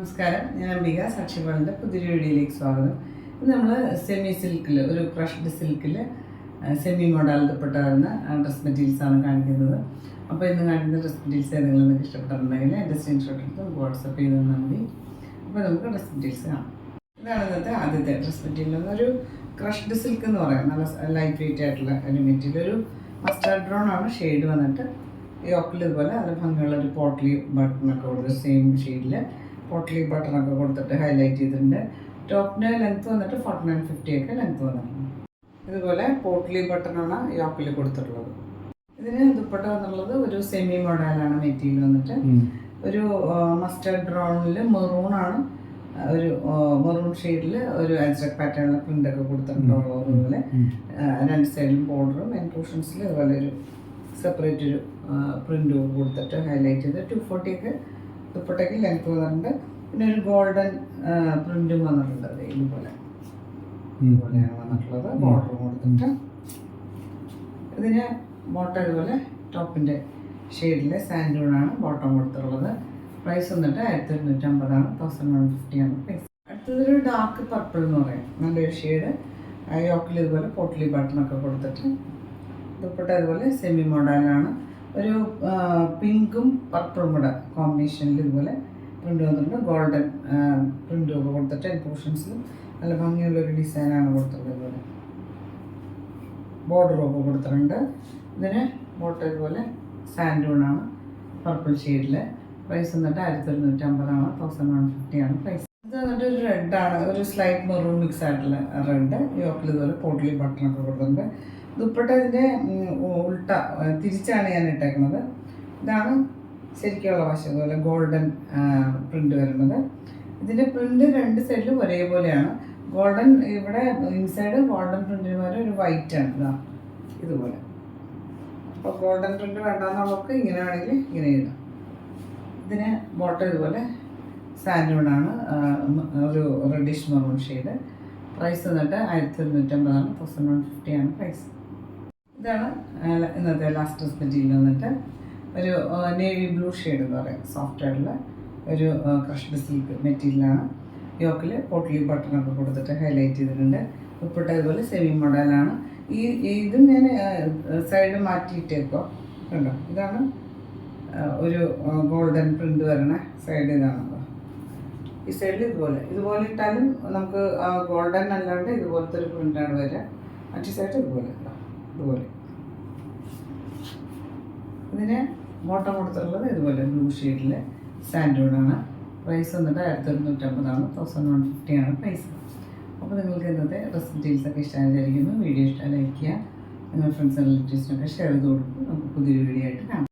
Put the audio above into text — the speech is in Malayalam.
നമസ്കാരം, ഞാൻ അംബിക സാക്ഷിപാലിൻ്റെ പുതിയൊരു വീഡിയോയിലേക്ക് സ്വാഗതം. ഇത് നമ്മൾ സെമി സിൽക്കിൽ ഒരു ക്രഷ്ഡ് സിൽക്കിൽ സെമി മോഡൽ പെട്ടാകുന്ന ഡ്രസ് മെറ്റീരിയൽസാണ് കാണിക്കുന്നത്. അപ്പോൾ ഇന്ന് കാണിക്കുന്ന ഡ്രസ് മെറ്റീരിയൽസ് ഏതെങ്കിലും നിങ്ങൾക്ക് ഇഷ്ടപ്പെട്ടിട്ടുണ്ടെങ്കിൽ എൻ്റെ സ്ക്രീൻഷോട്ട് എടുത്ത് നമുക്ക് വാട്സപ്പ് ചെയ്ത് തന്നാൽ മതി. അപ്പോൾ നമുക്ക് ഡ്രസ് മെറ്റീരിയൽസ് കാണാം. ഇതാണ് ഇന്നത്തെ ആദ്യത്തെ ഡ്രസ് മെറ്റീരിയൽ. ഒരു ക്രഷ്ഡ് സിൽക്ക് എന്ന് പറയാം. നല്ല ലൈറ്റ് വെയിറ്റ് ആയിട്ടുള്ള ഒരു മെറ്റീരിയൽ. ഒരു മസ്റ്റാർഡ് ബ്രൗൺ ആണ് ഷെയ്ഡ് വന്നിട്ട്. യോക്കിൽ ഇതുപോലെ നല്ല ഭംഗിയുള്ള ഒരു പോട്ട്ലി ബട്ടണൊക്കെ കൊടുത്ത് സെയിം ഷെയ്ഡിൽ പോട്ട്ലി ബട്ടണൊക്കെ കൊടുത്തിട്ട് ഹൈലൈറ്റ് ചെയ്തിട്ടുണ്ട്. ടോപ്പിൻ്റെ ലെങ്ത്ത് വന്നിട്ട് 49-50 ഒക്കെ ലെങ്ത്ത് വന്നിട്ടുണ്ട്. ഇതുപോലെ പോട്ട്ലി ബട്ടണാണ് യോക്കിൽ കൊടുത്തിട്ടുള്ളത്. ഇതിന് ദുപ്പട്ട വന്നുള്ളത് ഒരു സെമി മോഡലാണ് മെറ്റീരിയൽ വന്നിട്ട്. ഒരു മസ്റ്റാർഡ് ബ്രൗണിൽ മെറൂണാണ്, ഒരു മെറൂൺ ഷെയ്ഡിൽ ഒരു അജ്രക് പാറ്റേണിൽ പ്രിൻ്റൊക്കെ കൊടുത്തിട്ടുള്ളത്. അതുപോലെ രണ്ട് സൈഡിലും ബോർഡറും എൻക്ലൂഷൻസിൽ അതുപോലെ ഒരു സെപ്പറേറ്റ് ഒരു പ്രിൻ്റ് കൊടുത്തിട്ട് ഹൈലൈറ്റ് ചെയ്ത് 240 ഒക്കെ ദുപ്പട്ടയ്ക്ക് ലെങ്ത്ത് വന്നിട്ടുണ്ട്. പിന്നെ ഒരു ഗോൾഡൻ പ്രിൻറ്റും വന്നിട്ടുണ്ട്. ഇതുപോലെയാണ് വന്നിട്ടുള്ളത്. ബോർഡർ കൊടുത്തിട്ട് ഇതിന് ബോട്ടം ഇതുപോലെ ടോപ്പിൻ്റെ ഷെയ്ഡിലെ സാൻഡൂണാണ് ബോട്ടം കൊടുത്തിട്ടുള്ളത്. പ്രൈസ് വന്നിട്ട് 1250 1150 പ്രൈസ്. അടുത്തതൊരു ഡാർക്ക് പർപ്പിൾ എന്ന് പറയും, നല്ലൊരു ഷെയ്ഡ്. യോക്കിൽ ഇതുപോലെ പോട്ട്ലി ബട്ടണൊക്കെ കൊടുത്തിട്ട് ദുപ്പട്ട ഇതുപോലെ സെമി മോഡലാണ്. ഒരു പിങ്കും പർപ്പിളും കൂടെ കോമ്പിനേഷനിൽ ഇതുപോലെ പ്രിൻ്റ് വന്നിട്ടുണ്ട്. ഗോൾഡൻ പ്രിൻ്റും ഒക്കെ കൊടുത്തിട്ട് എൻപോർഷൻസിലും നല്ല ഭംഗിയുള്ളൊരു ഡിസൈനാണ് കൊടുത്തിട്ടുള്ളത്. ഇതുപോലെ ബോർഡറും ഒക്കെ കൊടുത്തിട്ടുണ്ട്. ഇതിന് ബോട്ടം ഇതുപോലെ സാൻഡൂണാണ് പർപ്പിൾ ഷെയ്ഡിൽ. പ്രൈസ് വന്നിട്ട് 1250 1150 പ്രൈസ്. ഇത് വന്നിട്ട് ഒരു റെഡാണ്, ഒരു സ്ലൈറ്റ് മെറൂൺ മിക്സ് ആയിട്ടുള്ള റെഡ്. യോക്കിൽ ഇതുപോലെ പോട്ട്ലി ബട്ടണൊക്കെ കൊടുത്തിട്ടുണ്ട്. ദുപ്പട്ട ഇതിൻ്റെ ഉൾട്ട തിരിച്ചാണ് ഞാൻ ഇട്ടേക്കുന്നത്. ഇതാണ് ശരിക്കുള്ള വശം. അതുപോലെ ഗോൾഡൻ പ്രിൻ്റ് വരുന്നത്. ഇതിൻ്റെ പ്രിൻ്റ് രണ്ട് സൈഡിലും ഒരേപോലെയാണ്. ഗോൾഡൻ ഇവിടെ ഇൻസൈഡ് ഗോൾഡൻ പ്രിൻറ്റിന് പോലെ ഒരു വൈറ്റ് ആണ്. ഇതുപോലെ. അപ്പോൾ ഗോൾഡൻ പ്രിൻ്റ് വേണ്ടാന്നുള്ളവർക്ക് ഇങ്ങനെ വേണമെങ്കിൽ ഇങ്ങനെ ഇടാം. ഇതിന് ബോട്ടം ഇതുപോലെ സാൻഡൂണാണ്, ഒരു റെഡിഷ് മെറൂൺ ഷെയ്ഡ്. പ്രൈസ് വന്നിട്ട് 1250 1150 പ്രൈസ്. ഇതാണ് ഇന്നത്തെ ലാസ്റ്റ് ഡ്രസ് മെറ്റീരിയൽ വന്നിട്ട്. ഒരു നേവി ബ്ലൂ ഷെയ്ഡ് എന്ന് പറയാം, സോഫ്റ്റ് ആയിട്ടുള്ള ഒരു ക്രഷ്ഡ് സിൽക്ക് മെറ്റീരിയലാണ്. യോക്കിൽ പോട്ട്ലി ബട്ടണൊക്കെ കൊടുത്തിട്ട് ഹൈലൈറ്റ് ചെയ്തിട്ടുണ്ട്. ദുപ്പട്ട ഇതുപോലെ സെമി മോഡലാണ്. ഇതും ഞാൻ സൈഡ് മാറ്റിയിട്ടേക്കോ കണ്ടോ. ഇതാണ് ഒരു ഗോൾഡൻ പ്രിൻ്റ് വരണ സൈഡ്. ഇതാണ് ഈ സൈഡിൽ ഇതുപോലെ ഇട്ടാലും നമുക്ക് ഗോൾഡൻ അല്ലാണ്ട് ഇതുപോലത്തെ ഒരു പ്രിൻ്റാണ് വരിക. മറ്റേ സൈഡ് ഇതുപോലെ. ഇതിന് ബോട്ടം കൊടുത്തിട്ടുള്ളത് ഇതുപോലെ ബ്ലൂ ഷെയ്ഡിൽ സാൻഡൂണാണ്. പ്രൈസ് വന്നിട്ട് 1250 1150 പ്രൈസ്. അപ്പോൾ നിങ്ങൾക്ക് ഇന്നത്തെ ഡ്രസ് മെറ്റീരിയൽസൊക്കെ ഇഷ്ടമായിരിക്കുന്നു. വീഡിയോ ഇഷ്ടമായി ലൈക്ക് ചെയ്യുക. നിങ്ങളുടെ ഫ്രണ്ട്സ് ആൻഡ് റിലേറ്റീവ്സിനൊക്കെ ഷെയർ ചെയ്ത് കൊടുക്കും. നമുക്ക് പുതിയൊരു വീഡിയോ ആയിട്ട് കാണാം.